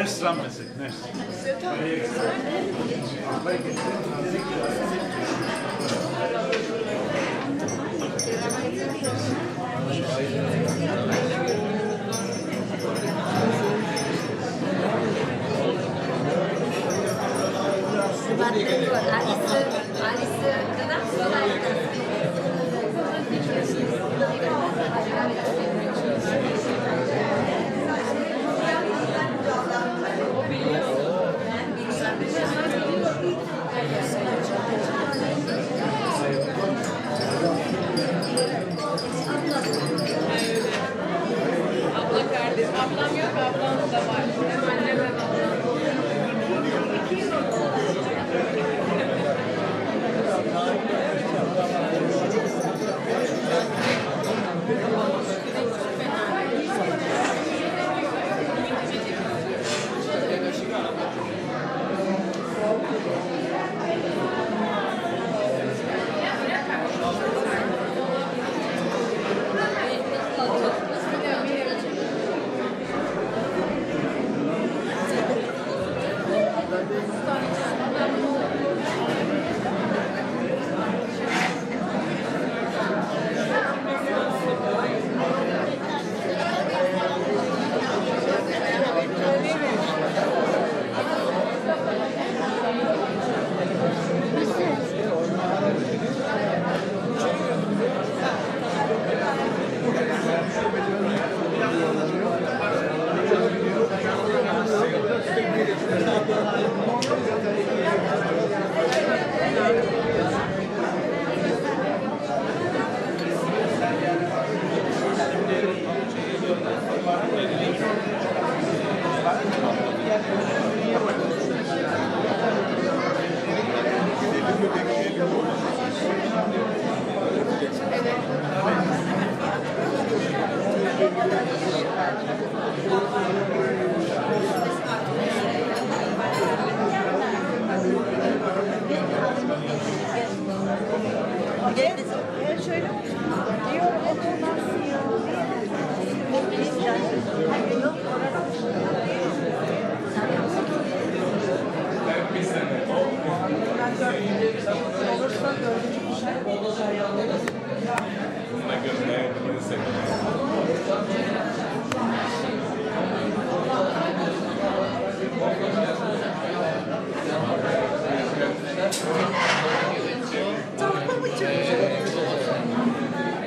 Ներս ռամեզեք, ներս։ Abla kardeş, ablam yok, ablam da var. Hem annem hem ablam.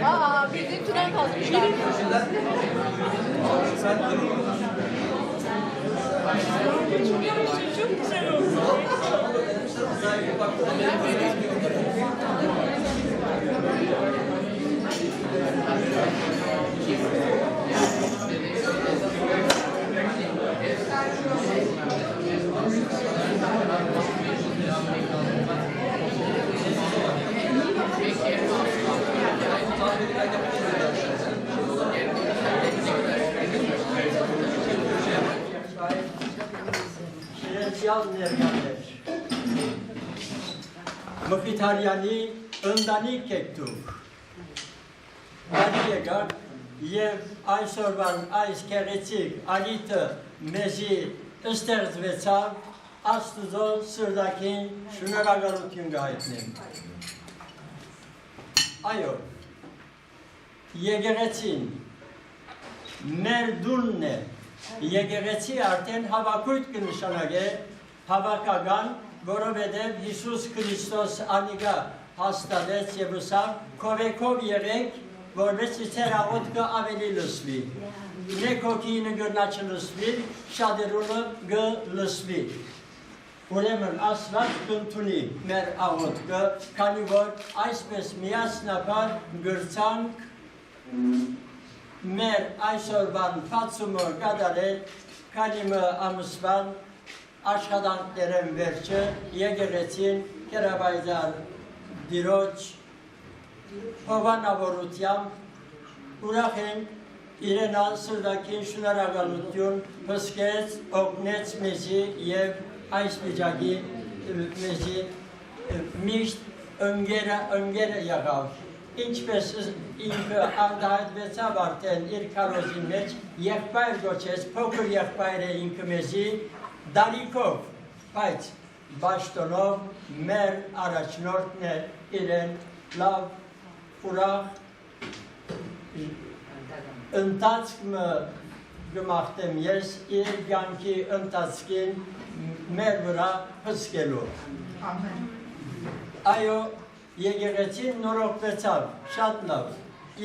Aa, bizim tünen kazmışlar. Çok güzel oldu. Մխիթարյանի ընտանիք եք դուք։ Բարի եկաք եւ այսօրվան այս գեղեցիկ ալիթը մեզի ստեղծվեցավ Աստծո սրտակին շնորհակալություն գայտնեմ։ Այո, եկեղեցին մեր դունն է, եկեղեցի արդեն հավաքույթ կնշանակե հավաքական, որովհետև Հիսուս Քրիստոս անիկա հաստատեց եւ ուսավ քովեքով եղեք, որովհետեւ ձեր աղոթքը ավելի լսվի։ Մեկ հոգին գնա չլսվի, շատերունը գլսվի։ Ուրեմն Աստված կընդունի մեր աղոթքը, քանի որ այսպես միասնաբար գրցանք մեր այսօրվան բացումը կատարել, քանի ամսվան աշխատանքներն վերջը եկեղեցին կերավայրալ դիրոջ հովանավորությամբ ուրախ ենք իրենա սրտակին շնորհակալություն հսկեց, օգնեց մեզի եւ այս վիճակի մեզի միշտ ընկերը եղավ ինչպես ինքը արտահայտվեցավ արդեն իր քարոզի մեջ, եղբայր գոչեց, փոքր եղբայր է ինքը մեզի դալիքով, բայց բաշտոնով մեր առաջնորդն է իրեն լավ ուրախ ընթացքը գմախտեմ ես իր կյանքի ընթացքին մեր վրա հսկելու։ Այո, եկեղեցին նորոգվեցավ, շատ լավ։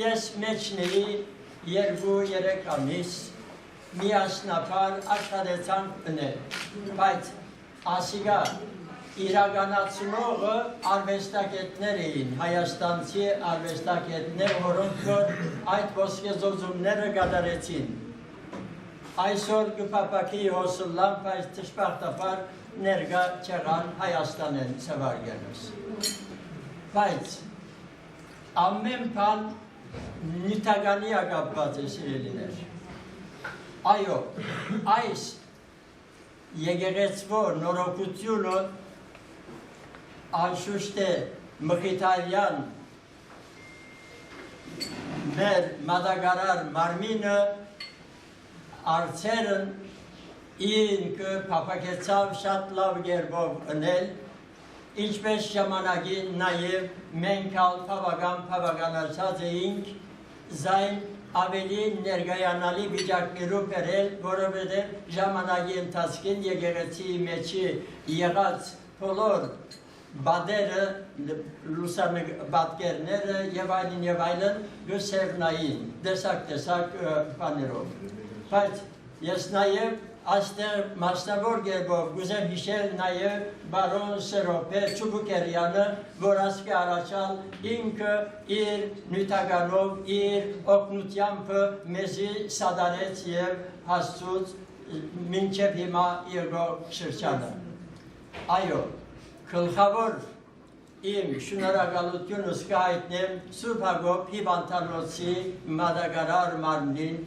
Ես մեջների 2-3 ամիս միասնապար աշխատեցանք ընել, բայց ասիգա իրականացնողը արվեստագետներ էին, հայաստանցի արվեստագետներ, որոնք այդ ոսկեզօծումները կատարեցին։ Այսօր կփապակի հոսլան, բայց դժբախտաբար ներկա չեղան Հայաստանեն ծավալներս։ Բայց ամեն բան նյութականի կապված է սիրելիներ։ Այո, այս եկեղեցվո նորոգությունը անշուշտ է մխիթարյան մեր մատակարար մարմինը արցերն ինքը փապակեցավ շատ լավ գերբով ընել, ինչպես ժամանակին նաև մենք ալ փավականացած էինք զայն ավելի ներգայանալի վիճակներու բերել, որովհետև ժամանակի ընթացքին եկեղեցի մեջի եղած բոլոր բադերը, լուսաբատկերները եւ այլն գսերնային, տեսակ բաներով։ Բայց ես նաև այստեղ մասնավոր գերբով գուզեմ հիշել նաև բարոն Սերոպե Չուբուկերյանը, որ ասկի առաջալ ինքը իր նյութականով, իր օգնությամբ մեզի սադարեց եւ հասցուց մինչև հիմա երկո շրջանը։ Այո, գլխավոր իմ շնորհակալությունս կհայտնեմ Սուրբ Հակոբ Հիվանդանոցի մատակարար մարմնին,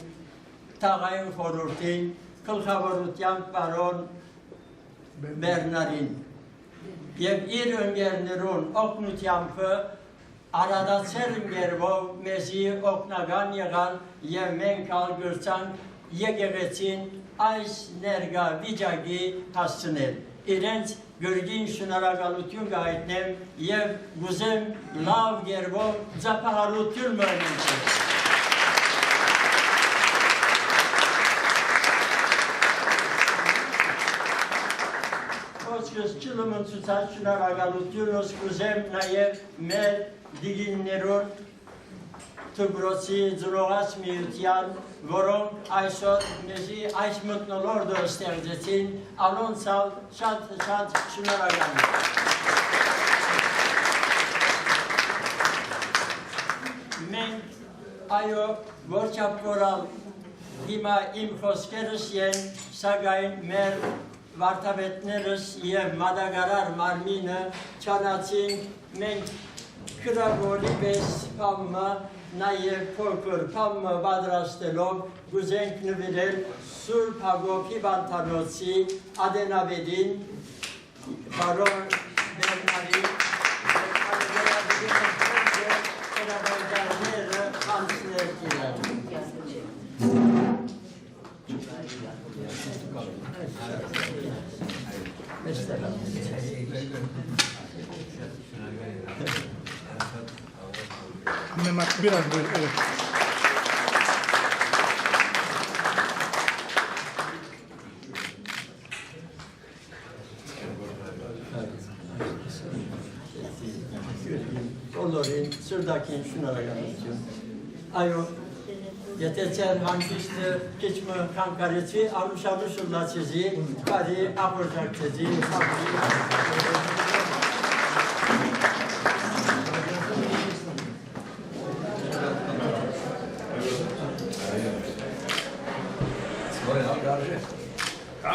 Թաղային խորհրդին, գլխավորությամբ պարոն Բերնարին եւ իր ընկերներուն օգնությամբ արադացել ընկերվով մեզի օգնական եղան եւ մենք ալգրցանք եկեղեցին այս ներկա վիճակի հասցնել։ Իրենց գրգին շնորհակալություն կհայտնեմ եւ գուզեմ լավ գերբով ծափահարություն մերնիչել։ Ոչքս չլմն ցուցած շնորհակալությունս կուզեմ նաև մեր դիգիններուն Թուբրոցի ծրողաց միության, որոնք այսօր մեզի այս մթնոլորդը ստեղծեցին, անոնցալ շատ շնորհակալ եմ։ Մենք այո որչափ որալ հիմա իմ խոսքերս են, սակայն մեր վարդապետներս և մատակարար մարմինը չանացինք մենք քրագորի պես պամը նաև փոքր պամը պատրաստելով գուզենք նվիրել Սուրբ Հակոբ Հիվանդանոցի ադենավետին բարոն Բերնարի հրավայրները անցնել իրար։ Biraz böyle, evet. Onların sırdakini şunlaragamışım. Ayo, yeteçer hangisi keçme kankareci, almışlar sizi, kari apırcak sizi,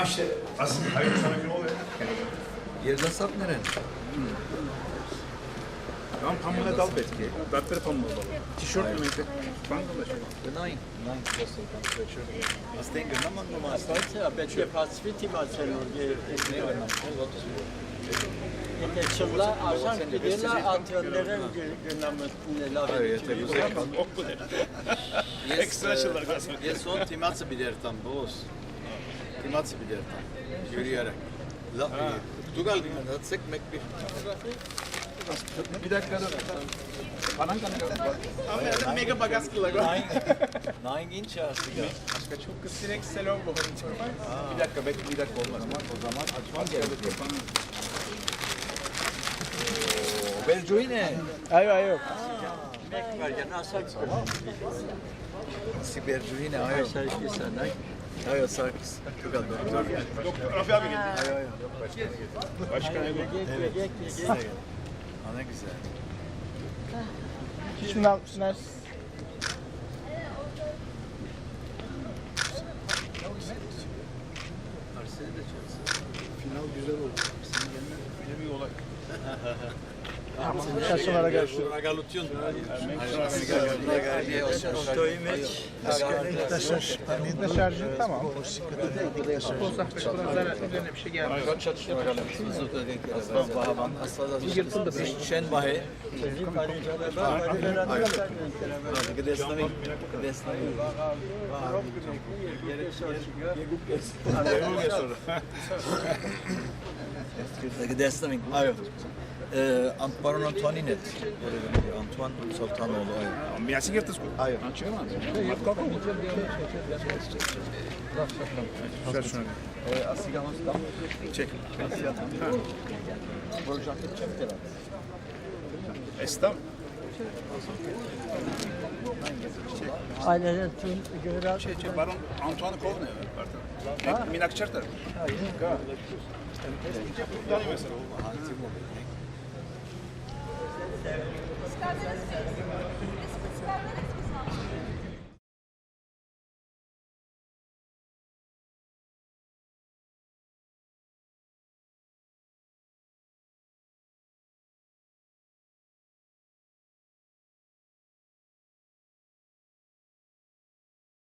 Aşte aslında hayır sana gün oluyor. Yerden sap neren? Tam pamuk dal petki. Dapper pamuk dal. Tişört mü meyve? Bangladeş. Nein, das ist ganz schön. Was denken wir nochmal? Ասացի, պետք է բացվի թիմացելով եթե չլա, արժանք դելա ատյոններն գնամտնել Ok bu der. Ekstra şeyler gazı. Ես ոնց դիմացը բիդեր տամ, բոս։ Դիմացը բիդեր տամ։ Yürüyerek. Դու գալ դիմացեք մեկ bir. Bir dakika da. Panan kanı kadar. Mega bagaj kılago. Nine inch aslında. Başka çok kız direkt selam bu. Bir dakika bekle, bir dakika olmaz. O zaman açmaz gerekiyor. Berjoy ne? Ayo ayo. մեկ վարյան ասակ Berjoy ne? Ayo. Ayo Sarkis. Çok az doktor. Rafi abi geldi. Ayo ayo. Başka ne bu? Evet. Ne güzel. Şundan final güzel oldu. Senin gelmen öyle bir olay. Şaşılara karşı. Ragalution. շոյի մեջ Magnetli şarjı tamam. Üzerine bir şey gelmiyor. Yırtıldı. Şen bahe. Gdesnamin. Ayo. Baron Antoinette. Antoine Sultanoğlu. Miyasi girtis bu. Ayo. Yok kalkın. Ver şunu. Asiga Hostam. Çek. Estam. այլերեն տուն գվրած Baron Antoine Kovne. Minak Çerter.